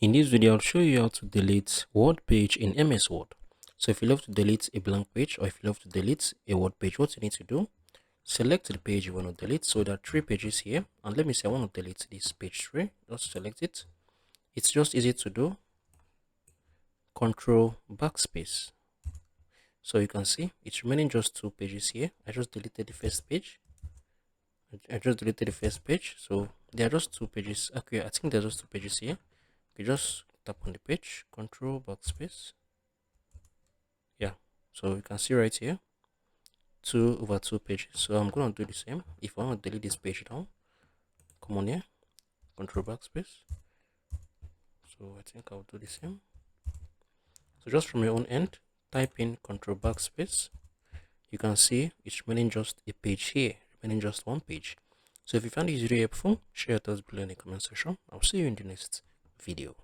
In this video, I'll show you how to delete Word page in MS Word. So if you love to delete a blank page or if you love to delete a Word page, what you need to do, select the page you want to delete. So there are 3 pages here. And let me say I want to delete this page 3. Just select it. It's just easy to do. Control backspace. So you can see it's remaining just 2 pages here. I just deleted the first page. So there are just 2 pages. Okay, I think there's just 2 pages here. You just tap on the page, control backspace. Yeah, so you can see right here 2/2 pages. So I'm going to do the same. If I want to delete this page now, come on here, control backspace. So I think I'll do the same. So just from your own end, type in control backspace. You can see it's remaining just a page here, remaining just 1 page. So if you found this video helpful, share your thoughts below in the comment section. I'll see you in the next video.